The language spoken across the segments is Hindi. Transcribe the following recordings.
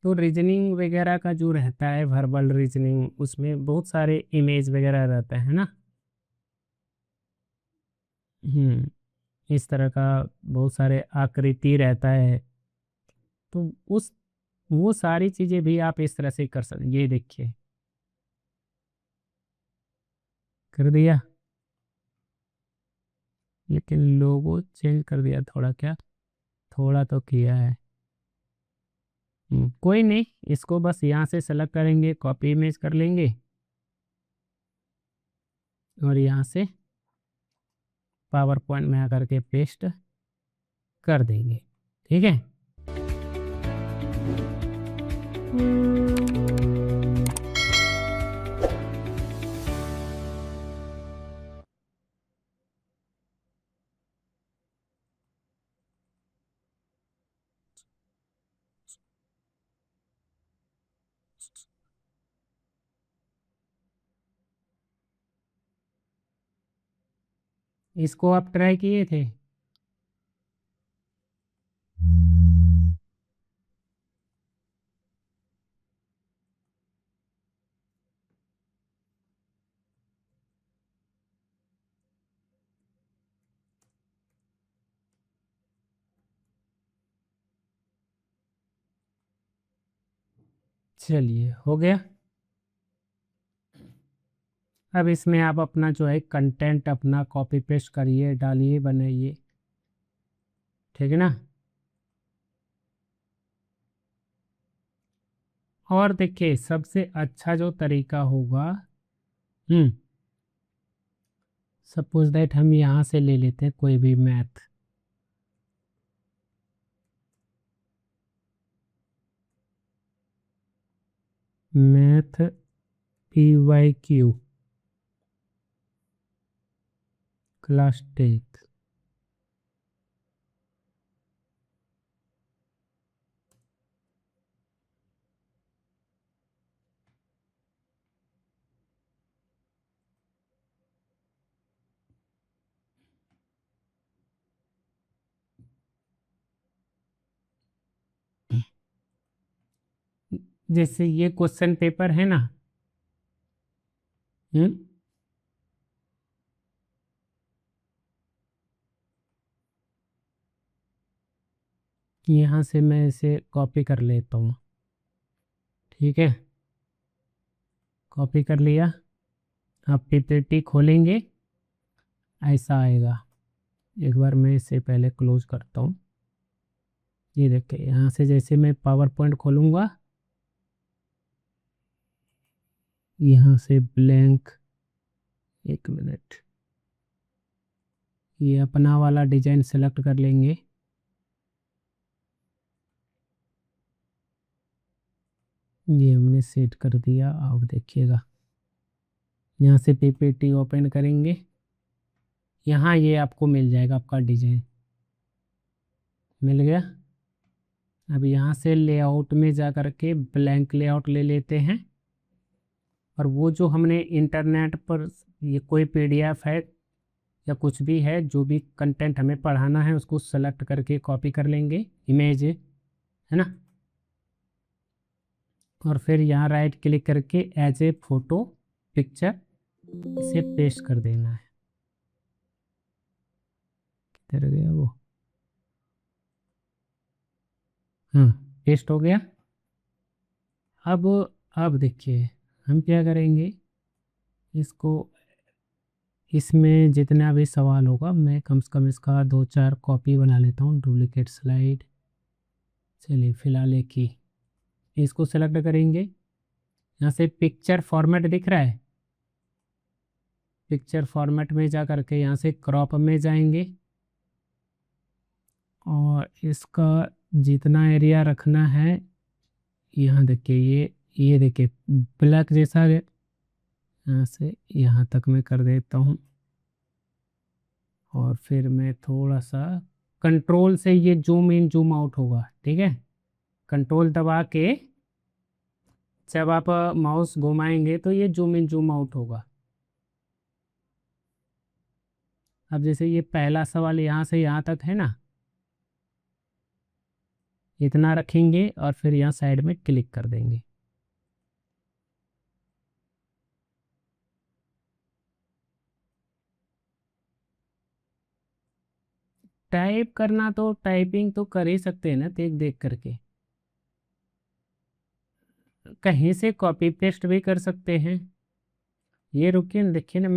तो रीजनिंग वगैरह का जो रहता है वर्बल रीजनिंग, उसमें बहुत सारे इमेज वगैरह रहते हैं ना। इस तरह का बहुत सारे आकृति रहता है। तो उस वो सारी चीज़ें भी आप इस तरह से कर सकते। ये देखिए, कर दिया, लेकिन लोगो चेंज कर दिया थोड़ा, क्या थोड़ा तो किया है। कोई नहीं, इसको बस यहाँ से सेलेक्ट करेंगे, कॉपी इमेज कर लेंगे और यहाँ से पावर पॉइंट में आकर के पेस्ट कर देंगे। ठीक है। इसको आप ट्राई किए थे? चलिए, हो गया। अब इसमें आप अपना जो है कंटेंट अपना कॉपी पेस्ट करिए, डालिए, बनाइए। ठीक है ना। और देखिए, सबसे अच्छा जो तरीका होगा, सपोज दैट हम यहाँ से ले लेते हैं कोई भी math. Math PYQ class 10th। जैसे ये क्वेश्चन पेपर है ना। हम्म यहाँ से मैं इसे कॉपी कर लेता हूँ। ठीक है, कॉपी कर लिया। आप PPT खोलेंगे, ऐसा आएगा। एक बार मैं इसे पहले क्लोज करता हूँ। ये देखिए, यहाँ से जैसे मैं पावर पॉइंट खोलूँगा, यहाँ से ब्लैंक, एक मिनट, ये अपना वाला डिजाइन सेलेक्ट कर लेंगे। ये हमने सेट कर दिया। अब देखिएगा, यहाँ से PPT ओपन करेंगे, यहाँ ये आपको मिल जाएगा, आपका डिजाइन मिल गया। अब यहाँ से लेआउट में जा कर के ब्लैंक लेआउट ले लेते हैं, और वो जो हमने इंटरनेट पर ये कोई PDF है या कुछ भी है, जो भी कंटेंट हमें पढ़ाना है, उसको सेलेक्ट करके कॉपी कर लेंगे, इमेज है ना। और फिर यहाँ राइट क्लिक करके एज ए फोटो पिक्चर इसे पेस्ट कर देना है। किधर गया वो? हाँ, पेस्ट हो गया। अब अब देखिए, हम क्या करेंगे, इसको, इसमें जितना भी सवाल होगा, मैं कम से कम इसका 2-4 कॉपी बना लेता हूँ, डुप्लीकेट स्लाइड। चलिए, फिलहाल एक ही, इसको सेलेक्ट करेंगे। यहाँ से पिक्चर फॉर्मेट दिख रहा है, पिक्चर फॉर्मेट में जा करके यहाँ से क्रॉप में जाएंगे, और इसका जितना एरिया रखना है, यहाँ देखिए, ये देखिए ब्लैक जैसा है, यहाँ से यहाँ तक मैं कर देता हूँ। और फिर मैं थोड़ा सा कंट्रोल से ये जूम इन जूम आउट होगा। ठीक है, कंट्रोल दबा के जब आप माउस घुमाएंगे तो ये जूम इन जूम आउट होगा। अब जैसे ये पहला सवाल यहाँ से यहाँ तक है ना, इतना रखेंगे और फिर यहाँ साइड में क्लिक कर देंगे। टाइप करना तो टाइपिंग तो कर ही सकते हैं ना देख देख करके, कहीं से कॉपी पेस्ट भी कर सकते हैं। ये रुकिए ना, देखिए ना,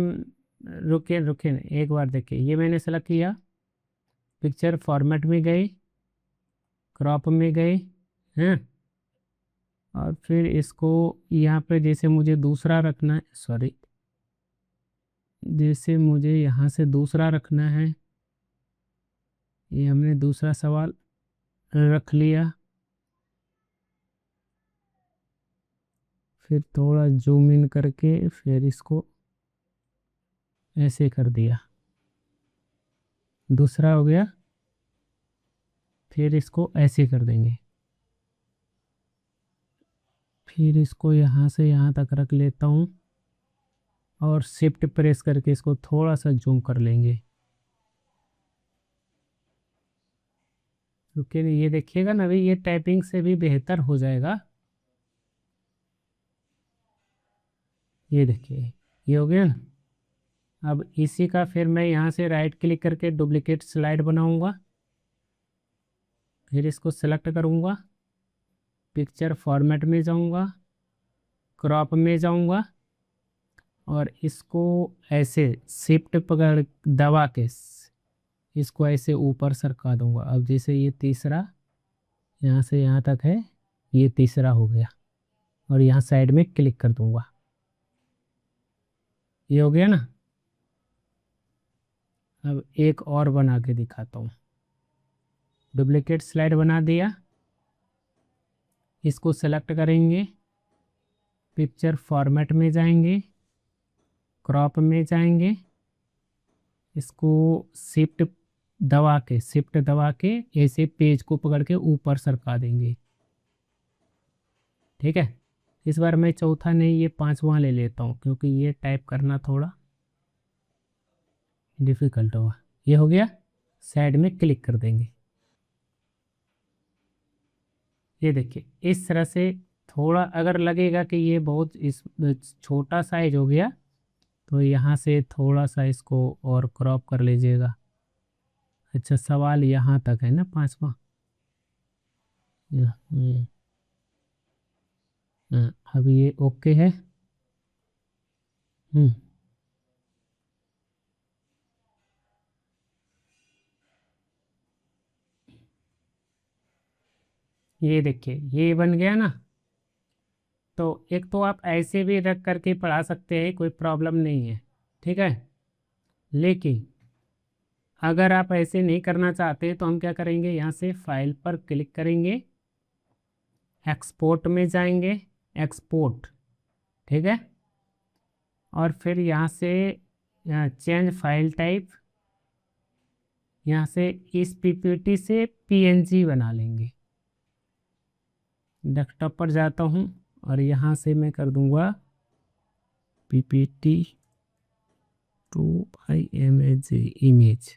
रुकिए रुकिए ना, एक बार देखिए, ये मैंने सेलेक्ट किया, पिक्चर फॉर्मेट में गए, क्रॉप में गए हैं, और फिर इसको यहाँ पे जैसे मुझे दूसरा रखना है, सॉरी, जैसे मुझे यहाँ से दूसरा रखना है, ये हमने दूसरा सवाल रख लिया, फिर थोड़ा जूम इन करके फिर इसको ऐसे कर दिया, दूसरा हो गया, फिर इसको ऐसे कर देंगे, फिर इसको यहाँ से यहाँ तक रख लेता हूँ और शिफ्ट प्रेस करके इसको थोड़ा सा जूम कर लेंगे। रुकिए, ये देखिएगा ना अभी ये टाइपिंग से भी बेहतर हो जाएगा। ये देखिए, ये हो गया ना। अब इसी का फिर मैं यहाँ से राइट क्लिक करके डुप्लीकेट स्लाइड बनाऊंगा, फिर इसको सेलेक्ट करूंगा, पिक्चर फॉर्मेट में जाऊंगा, क्रॉप में जाऊंगा, और इसको ऐसे शिफ्ट पकड़ दबा के इसको ऐसे ऊपर सरका दूंगा। अब जैसे ये तीसरा यहाँ से यहाँ तक है, ये तीसरा हो गया, और यहाँ साइड में क्लिक कर दूंगा, ये हो गया ना। अब एक और बना के दिखाता हूँ, डुप्लीकेट स्लाइड बना दिया, इसको सेलेक्ट करेंगे, पिक्चर फॉर्मेट में जाएंगे, क्रॉप में जाएंगे, इसको शिफ्ट दबा के ऐसे पेज को पकड़ के ऊपर सरका देंगे। ठीक है, इस बार मैं चौथा नहीं, ये पांचवा ले लेता हूँ क्योंकि ये टाइप करना थोड़ा डिफिकल्ट होगा। ये हो गया, साइड में क्लिक कर देंगे। ये देखिए इस तरह से, थोड़ा अगर लगेगा कि ये बहुत इस छोटा साइज हो गया तो यहाँ से थोड़ा सा इसको और क्रॉप कर लीजिएगा। अच्छा, सवाल यहाँ तक है ना, पांचवा। अब ये ओके है। हम्म, ये देखिए ये बन गया ना। तो एक तो आप ऐसे भी रख करके पढ़ा सकते हैं, कोई प्रॉब्लम नहीं है, ठीक है। लेकिन अगर आप ऐसे नहीं करना चाहते तो हम क्या करेंगे, यहाँ से फाइल पर क्लिक करेंगे, एक्सपोर्ट में जाएंगे, एक्सपोर्ट, ठीक है, और फिर यहाँ से चेंज फाइल टाइप, यहाँ से इस पीपीटी से पीएनजी बना लेंगे। डेस्कटॉप पर जाता हूँ और यहाँ से मैं कर दूंगा PPT to IMG image,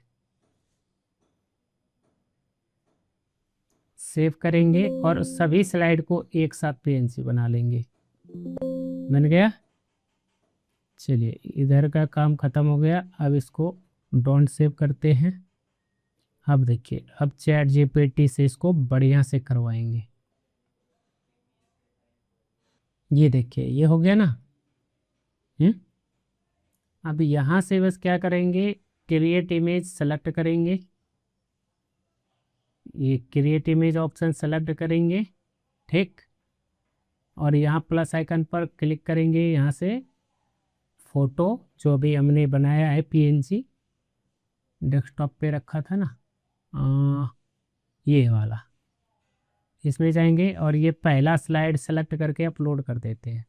save करेंगे और सभी स्लाइड को एक साथ पीएनजी बना लेंगे। बन गया। चलिए इधर का काम खत्म हो गया, अब इसको डोंट सेव करते हैं। अब देखिए, अब चैट जीपीटी से इसको बढ़िया से करवाएंगे। ये देखिए ये हो गया ना। हम्म, अब यहाँ से बस क्या करेंगे, क्रिएट इमेज सेलेक्ट करेंगे, ये क्रिएट इमेज ऑप्शन सेलेक्ट करेंगे, ठीक, और यहाँ प्लस आइकन पर क्लिक करेंगे, यहाँ से फोटो जो भी हमने बनाया है पीएनजी डेस्कटॉप पे रखा था ना, ये वाला, इसमें जाएंगे और ये पहला स्लाइड सेलेक्ट करके अपलोड कर देते हैं।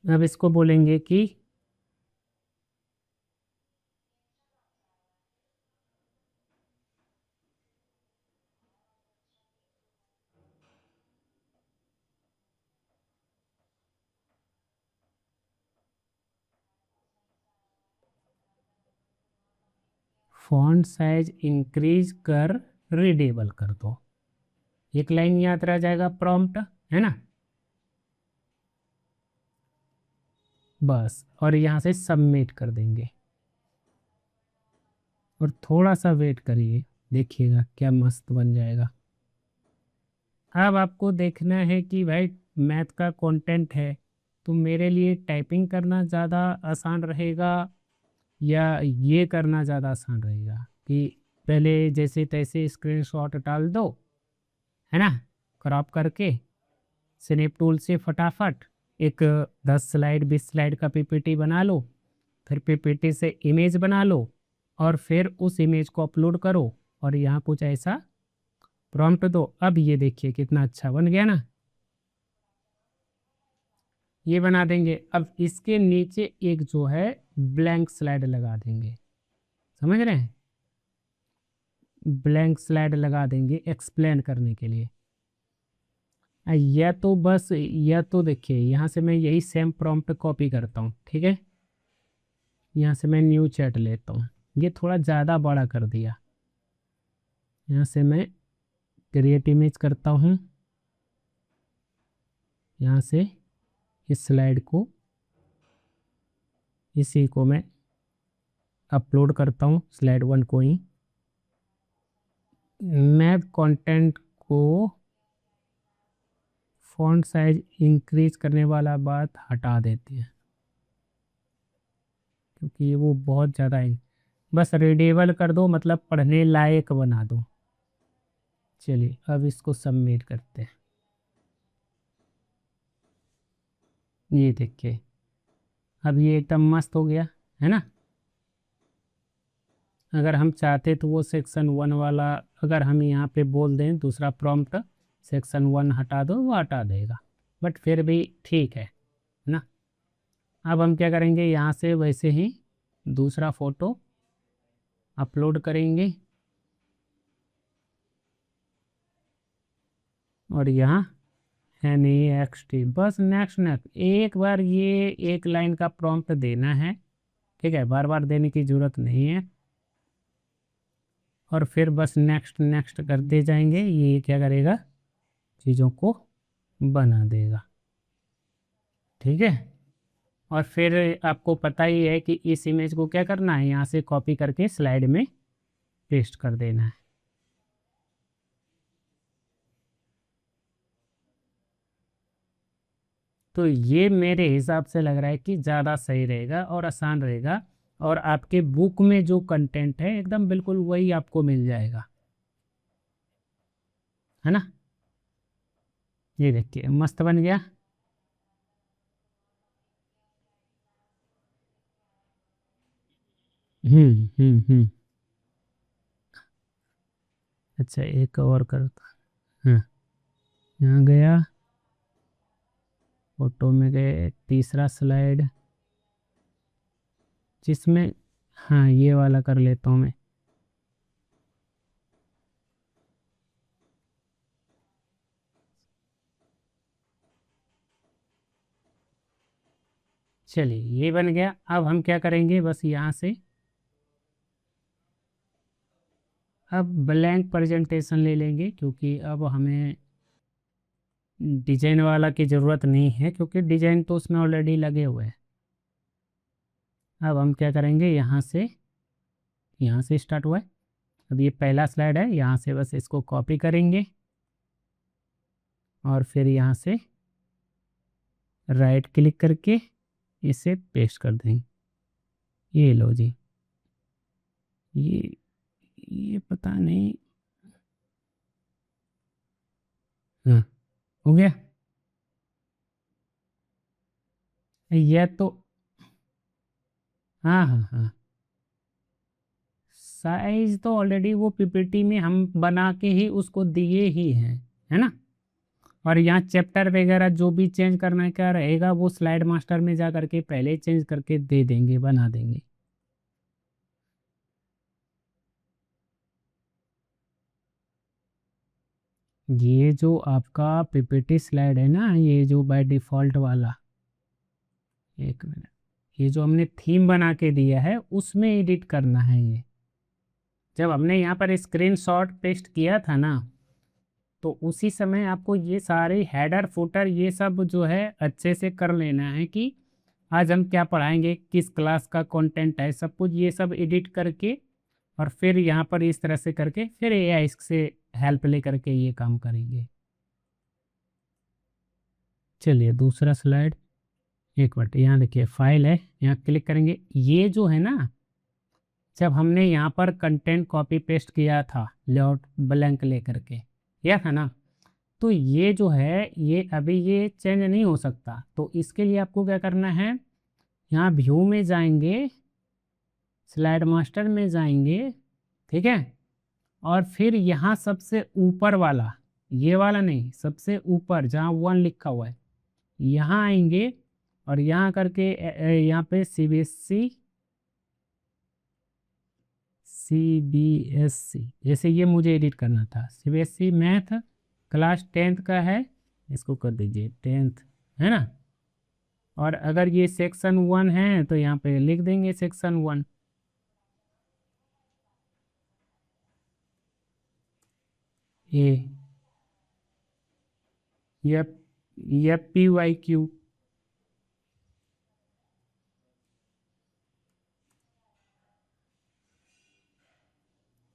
अब इसको बोलेंगे कि फॉन्ट साइज इंक्रीज कर रीडेबल कर दो। एक लाइन याद रह जाएगा प्रॉम्प्ट, है ना। बस, और यहाँ से सबमिट कर देंगे और थोड़ा सा वेट करिए, देखिएगा क्या मस्त बन जाएगा। अब आपको देखना है कि भाई मैथ का कंटेंट है तो मेरे लिए टाइपिंग करना ज़्यादा आसान रहेगा या ये करना ज़्यादा आसान रहेगा कि पहले जैसे तैसे स्क्रीनशॉट डाल दो, है ना, क्रॉप करके स्नैप टूल से फटाफट एक 10 स्लाइड 20 स्लाइड का पीपीटी बना लो, फिर पीपीटी से इमेज बना लो और फिर उस इमेज को अपलोड करो और यहाँ कुछ ऐसा प्रॉम्प्ट दो। अब ये देखिए कितना अच्छा बन गया ना, ये बना देंगे। अब इसके नीचे एक जो है ब्लैंक स्लाइड लगा देंगे, समझ रहे हैं, ब्लैंक स्लाइड लगा देंगे एक्सप्लेन करने के लिए। या तो बस, या तो देखिए यहाँ से मैं यही सेम प्रॉम्प्ट कॉपी करता हूँ, ठीक है। यहाँ से मैं न्यू चैट लेता हूँ, ये थोड़ा ज़्यादा बड़ा कर दिया। यहाँ से मैं क्रिएट इमेज करता हूँ, यहाँ से इस स्लाइड को, इसी को मैं अपलोड करता हूँ स्लाइड 1 को ही। मैथ कंटेंट को फॉन्ट साइज इंक्रीज करने वाला बात हटा देते हैं क्योंकि वो बहुत ज़्यादा है। बस रीडेबल कर दो, मतलब पढ़ने लायक बना दो। चलिए अब इसको सबमिट करते हैं। ये देखिए अब ये एकदम मस्त हो गया, है ना। अगर हम चाहते तो वो सेक्शन 1 वाला, अगर हम यहाँ पे बोल दें दूसरा प्रॉम्प्ट सेक्शन 1 हटा दो, वो हटा देगा, बट फिर भी ठीक है ना। अब हम क्या करेंगे, यहाँ से वैसे ही दूसरा फ़ोटो अपलोड करेंगे और यहाँ है नहीं XT, बस नेक्स्ट नेक्स्ट। एक बार ये एक लाइन का प्रॉम्प्ट देना है, ठीक है, बार बार देने की ज़रूरत नहीं है। और फिर बस नेक्स्ट नेक्स्ट करते जाएंगे, ये क्या करेगा, चीज़ों को बना देगा, ठीक है। और फिर आपको पता ही है कि इस इमेज को क्या करना है, यहाँ से कॉपी करके स्लाइड में पेस्ट कर देना है। तो ये मेरे हिसाब से लग रहा है कि ज़्यादा सही रहेगा और आसान रहेगा, और आपके बुक में जो कंटेंट है एकदम बिल्कुल वही आपको मिल जाएगा, है ना। ये देखिए मस्त बन गया। हम्म। अच्छा एक और करता, हाँ, यहाँ गया, फोटो में गए, तीसरा स्लाइड जिसमें, हाँ ये वाला कर लेता हूँ मैं। चलिए ये बन गया। अब हम क्या करेंगे, बस यहाँ से अब ब्लैंक प्रेजेंटेशन ले लेंगे क्योंकि अब हमें डिजाइन वाला की ज़रूरत नहीं है क्योंकि डिजाइन तो उसमें ऑलरेडी लगे हुए हैं। अब हम क्या करेंगे, यहाँ से स्टार्ट हुआ है, अब ये पहला स्लाइड है, यहाँ से बस इसको कॉपी करेंगे और फिर यहाँ से राइट क्लिक करके इसे पेस्ट कर देंगे। ये लो जी, ये पता नहीं, हाँ हो गया। यह तो, हाँ हाँ हाँ, साइज तो ऑलरेडी वो पीपीटी में हम बना के ही उसको दिए ही हैं, है ना। और यहाँ चैप्टर वगैरह जो भी चेंज करना क्या रहेगा वो स्लाइड मास्टर में जा करके पहले चेंज करके दे देंगे, बना देंगे। ये जो आपका पीपीटी स्लाइड है ना, ये जो बाय डिफ़ॉल्ट वाला, एक मिनट, ये जो हमने थीम बना के दिया है उसमें एडिट करना है ये, जब हमने यहाँ पर स्क्रीनशॉट पेस्ट किया था ना, तो उसी समय आपको ये सारे हेडर फुटर ये सब जो है अच्छे से कर लेना है कि आज हम क्या पढ़ाएंगे, किस क्लास का कंटेंट है, सब कुछ ये सब एडिट करके और फिर यहाँ पर इस तरह से करके फिर एआई से हेल्प ले करके ये काम करेंगे। चलिए दूसरा स्लाइड, एक मिनट, यहाँ देखिए फाइल है, यहाँ क्लिक करेंगे। ये जो है ना, जब हमने यहाँ पर कंटेंट कॉपी पेस्ट किया था लेआउट ब्लैंक ले करके किया था ना, तो ये जो है ये अभी ये चेंज नहीं हो सकता। तो इसके लिए आपको क्या करना है, यहाँ व्यू में जाएंगे, स्लाइड मास्टर में जाएंगे, ठीक है, और फिर यहाँ सबसे ऊपर वाला, ये वाला नहीं, सबसे ऊपर जहाँ 1 लिखा हुआ है, यहाँ आएंगे और यहाँ करके यहाँ पे सीबीएसई जैसे ये मुझे एडिट करना था, सीबीएसई मैथ क्लास 10th का है, इसको कर दीजिए 10th, है ना। और अगर ये सेक्शन 1 है तो यहाँ पे लिख देंगे सेक्शन 1। ए PYQ,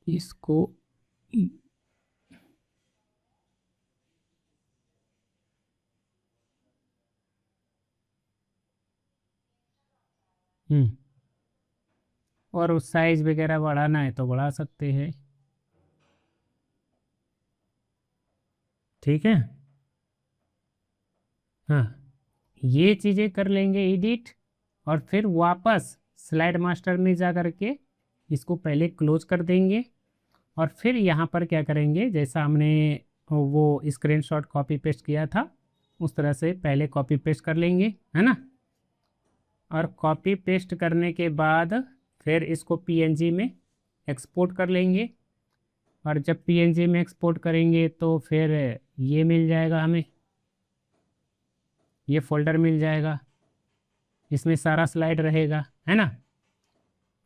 इसको और उस साइज वगैरह बढ़ाना है तो बढ़ा सकते हैं, ठीक है। हाँ, ये चीज़ें कर लेंगे एडिट, और फिर वापस स्लाइड मास्टर में जा कर के इसको पहले क्लोज कर देंगे, और फिर यहाँ पर क्या करेंगे, जैसा हमने वो स्क्रीनशॉट कॉपी पेस्ट किया था उस तरह से पहले कॉपी पेस्ट कर लेंगे, है ना। और कॉपी पेस्ट करने के बाद फिर इसको पीएनजी में एक्सपोर्ट कर लेंगे, और जब पीएनजी में एक्सपोर्ट करेंगे तो फिर ये मिल जाएगा हमें, ये फोल्डर मिल जाएगा, इसमें सारा स्लाइड रहेगा, है ना।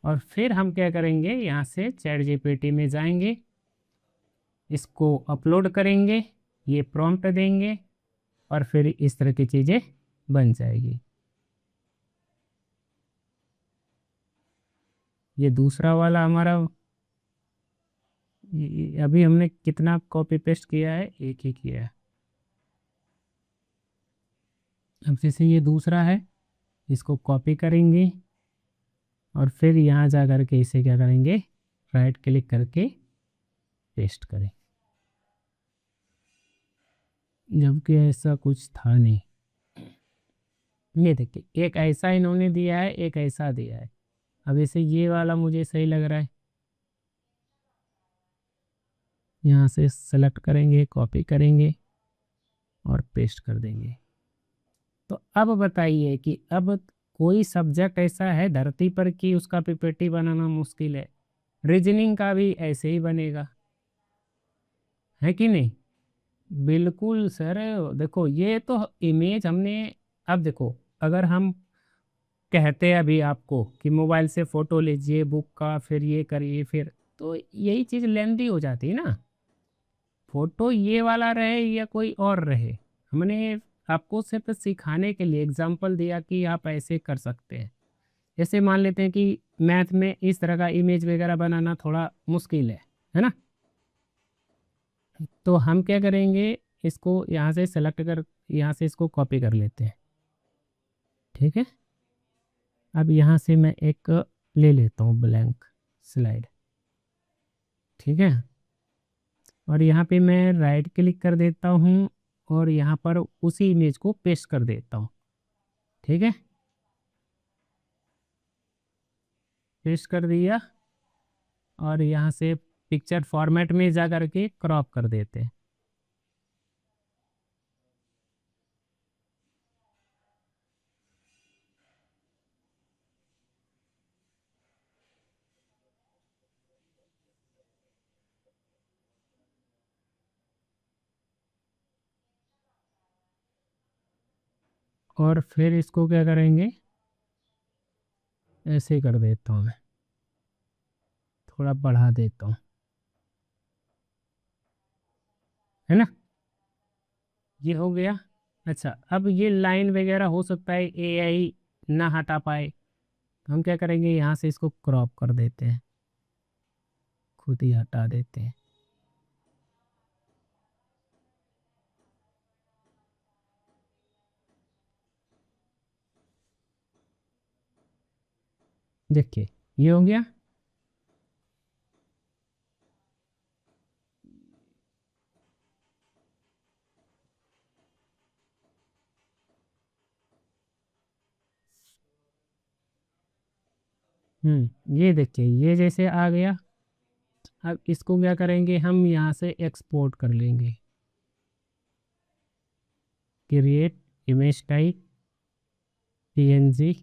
और फिर हम क्या करेंगे, यहाँ से चैट जीपीटी में जाएंगे, इसको अपलोड करेंगे, ये प्रॉम्प्ट देंगे, और फिर इस तरह की चीज़ें बन जाएगी। ये दूसरा वाला हमारा, अभी हमने कितना कॉपी पेस्ट किया है, एक ही किया है। अब जैसे ये दूसरा है, इसको कॉपी करेंगे और फिर यहाँ जा कर के इसे क्या करेंगे, राइट क्लिक करके पेस्ट करें, जबकि ऐसा कुछ था नहीं। ये देखिए, एक ऐसा इन्होंने दिया है, एक ऐसा दिया है। अब इसे ये वाला मुझे सही लग रहा है, यहाँ से सेलेक्ट करेंगे, कॉपी करेंगे और पेस्ट कर देंगे। तो अब बताइए कि अब कोई सब्जेक्ट ऐसा है धरती पर कि उसका पीपीटी बनाना मुश्किल है, रीजनिंग का भी ऐसे ही बनेगा, है कि नहीं। बिल्कुल सर, देखो ये तो इमेज हमने, अब देखो अगर हम कहते हैं अभी आपको कि मोबाइल से फ़ोटो लीजिए बुक का, फिर ये करिए, फिर तो यही चीज़ लेंदी हो जाती है ना। फ़ोटो ये वाला रहे या कोई और रहे, हमने आपको सिर्फ सिखाने के लिए एग्जांपल दिया कि आप ऐसे कर सकते हैं। जैसे मान लेते हैं कि मैथ में इस तरह का इमेज वगैरह बनाना थोड़ा मुश्किल है ना। तो हम क्या करेंगे, इसको यहाँ से सेलेक्ट कर, यहाँ से इसको कॉपी कर लेते हैं, ठीक है। अब यहाँ से मैं एक ले लेता हूँ ब्लैंक स्लाइड, ठीक है, और यहाँ पे मैं राइट क्लिक कर देता हूँ और यहाँ पर उसी इमेज को पेस्ट कर देता हूँ, ठीक है, पेस्ट कर दिया। और यहाँ से पिक्चर फॉर्मेट में जा कर के क्रॉप कर देते हैं। और फिर इसको क्या करेंगे, ऐसे कर देता हूँ मैं, थोड़ा बढ़ा देता हूँ, है ना, ये हो गया। अच्छा, अब ये लाइन वगैरह हो सकता है एआई ना हटा पाए, हम क्या करेंगे, यहाँ से इसको क्रॉप कर देते हैं, खुद ही हटा देते हैं। देखिए ये हो गया। ये देखिए ये जैसे आ गया। अब इसको क्या करेंगे, हम यहाँ से एक्सपोर्ट कर लेंगे, क्रिएट इमेज टाइप पीएनजी,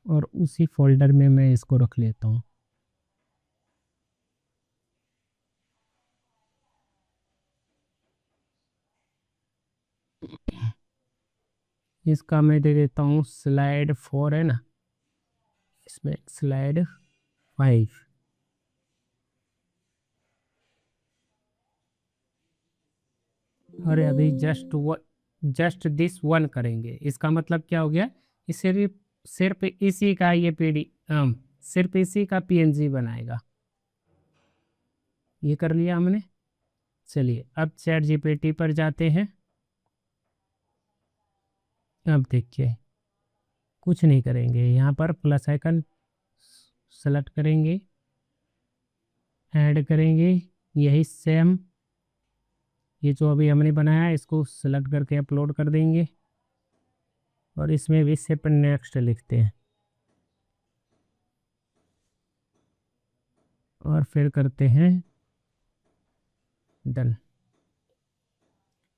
और उसी फोल्डर में मैं इसको रख लेता हूँ। इसका मैं दे देता हूँ स्लाइड 4, है ना, इसमें स्लाइड 5। और अभी जस्ट दिस वन करेंगे, इसका मतलब क्या हो गया, इस सिर्फ सिर्फ इसी का ये सिर्फ इसी का पीएनजी बनाएगा। ये कर लिया हमने। चलिए अब चैट जीपीटी पर जाते हैं। अब देखिए कुछ नहीं करेंगे, यहाँ पर प्लस आइकन सेलेक्ट करेंगे, ऐड करेंगे, यही सेम ये जो अभी हमने बनाया है इसको सेलेक्ट करके अपलोड कर देंगे, और इसमें भी सिर्फ नेक्स्ट लिखते हैं, और फिर करते हैं डन।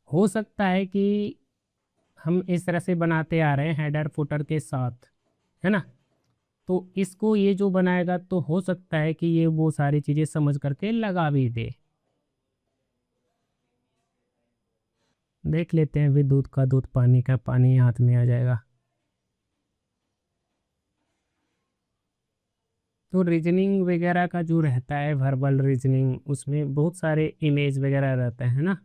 हो सकता है कि हम इस तरह से बनाते आ रहे हैं हेडर फुटर के साथ, है ना, तो इसको ये जो बनाएगा तो हो सकता है कि ये वो सारी चीज़ें समझ करके लगा भी दे। देख लेते हैं, भी दूध का दूध पानी का पानी हाथ में आ जाएगा। तो रीजनिंग वगैरह का जो रहता है वर्बल रीजनिंग, उसमें बहुत सारे इमेज वगैरह रहते हैं ना।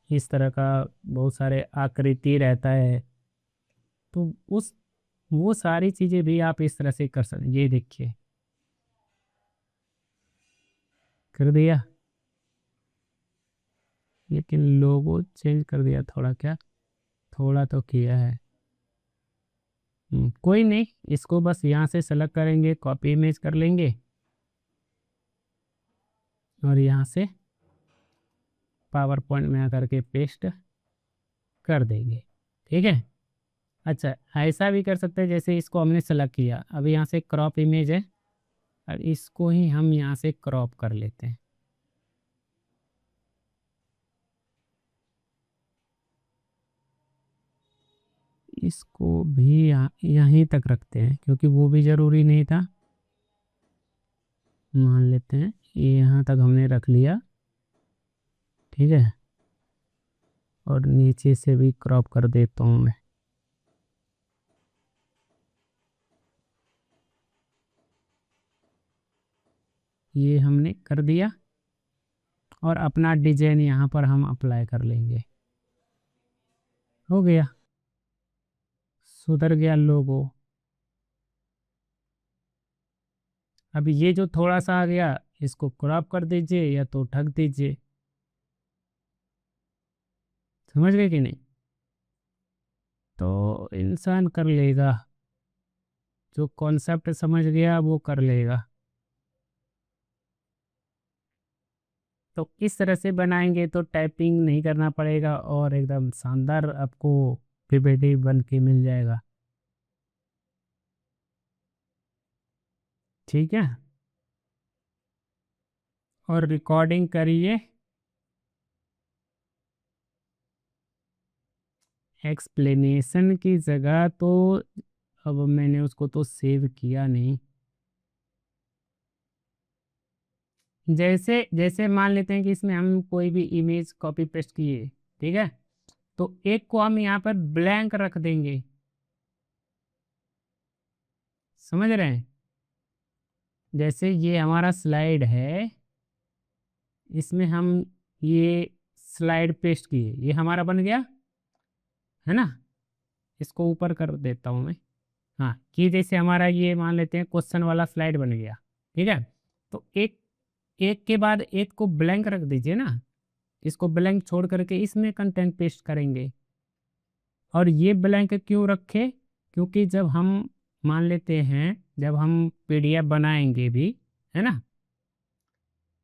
इस तरह का बहुत सारे आकृति रहता है, तो उस वो सारी चीज़ें भी आप इस तरह से कर सकते। ये देखिए कर दिया, लेकिन लोगो चेंज कर दिया थोड़ा, क्या थोड़ा तो किया है। कोई नहीं, इसको बस यहाँ से सेलेक्ट करेंगे, कॉपी इमेज कर लेंगे, और यहाँ से पावर पॉइंट में आकर के पेस्ट कर देंगे, ठीक है। अच्छा, ऐसा भी कर सकते हैं, जैसे इसको हमने सेलेक्ट किया, अब यहाँ से क्रॉप इमेज है, और इसको ही हम यहाँ से क्रॉप कर लेते हैं। इसको भी यहीं तक रखते हैं, क्योंकि वो भी ज़रूरी नहीं था। मान लेते हैं ये यहाँ तक हमने रख लिया, ठीक है, और नीचे से भी क्रॉप कर देता हूँ मैं। ये हमने कर दिया, और अपना डिजाइन यहाँ पर हम अप्लाई कर लेंगे। हो गया, सुधर गया लोगो। अब ये जो थोड़ा सा आ गया, इसको क्रॉप कर दीजिए या तो ढक दीजिए। समझ गए कि नहीं, तो इंसान कर लेगा, जो कॉन्सेप्ट समझ गया वो कर लेगा। तो इस तरह से बनाएंगे तो टाइपिंग नहीं करना पड़ेगा, और एकदम शानदार आपको पीपीटी बन के मिल जाएगा, ठीक है। और रिकॉर्डिंग करिए, एक्सप्लेनेशन की जगह तो अब मैंने उसको तो सेव किया नहीं। जैसे जैसे मान लेते हैं कि इसमें हम कोई भी इमेज कॉपी पेस्ट किए, ठीक है, तो एक को हम यहाँ पर ब्लैंक रख देंगे, समझ रहे हैं? जैसे ये हमारा स्लाइड है, इसमें हम ये स्लाइड पेस्ट किए, ये हमारा बन गया है ना। इसको ऊपर कर देता हूँ मैं। हाँ, कि जैसे हमारा ये मान लेते हैं क्वेश्चन वाला स्लाइड बन गया, ठीक है। तो एक एक के बाद एक को ब्लैंक रख दीजिए ना, इसको ब्लैंक छोड़ करके इसमें कंटेंट पेस्ट करेंगे। और ये ब्लैंक क्यों रखे? क्योंकि जब हम मान लेते हैं, जब हम पीडीएफ बनाएंगे भी, है ना,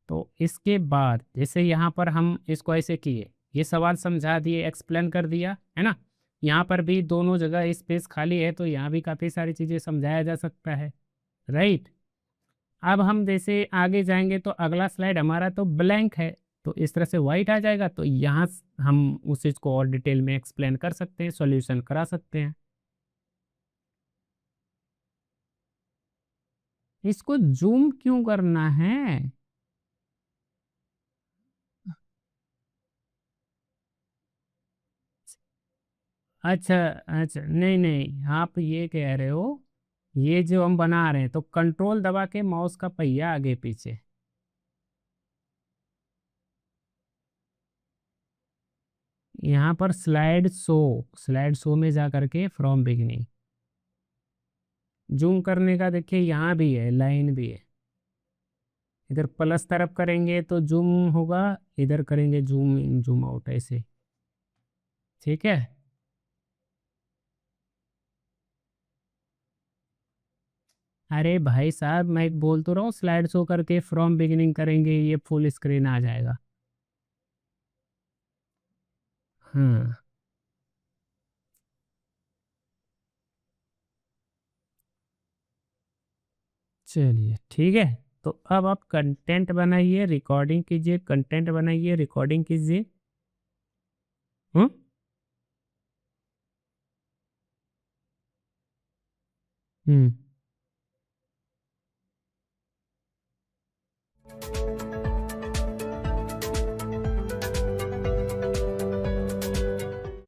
तो इसके बाद जैसे यहाँ पर हम इसको ऐसे किए, ये सवाल समझा दिए, एक्सप्लेन कर दिया, है ना। यहाँ पर भी दोनों जगह स्पेस खाली है, तो यहाँ भी काफ़ी सारी चीज़ें समझाया जा सकता है, राइट। अब हम जैसे आगे जाएंगे तो अगला स्लाइड हमारा तो ब्लैंक है, तो इस तरह से वाइट आ जाएगा, तो यहाँ हम उस चीज़ को और डिटेल में एक्सप्लेन कर सकते हैं, सॉल्यूशन करा सकते हैं। इसको जूम क्यों करना है? अच्छा, अच्छा, नहीं नहीं, आप ये कह रहे हो, ये जो हम बना रहे हैं तो कंट्रोल दबा के माउस का पहिया आगे पीछे। यहाँ पर स्लाइड शो में जा करके फ्रॉम बिगिनिंग जूम करने का, देखिए यहाँ भी है, लाइन भी है। इधर प्लस तरफ करेंगे तो जूम होगा, इधर करेंगे जूम इन जूम आउट, ऐसे, ठीक है। अरे भाई साहब, मैं बोल तो रहा हूँ स्लाइड शो करके फ्रॉम बिगिनिंग करेंगे, ये फुल स्क्रीन आ जाएगा। हाँ, चलिए ठीक है। तो अब आप कंटेंट बनाइए, रिकॉर्डिंग कीजिए, कंटेंट बनाइए, रिकॉर्डिंग कीजिए। हम्म। हम्म।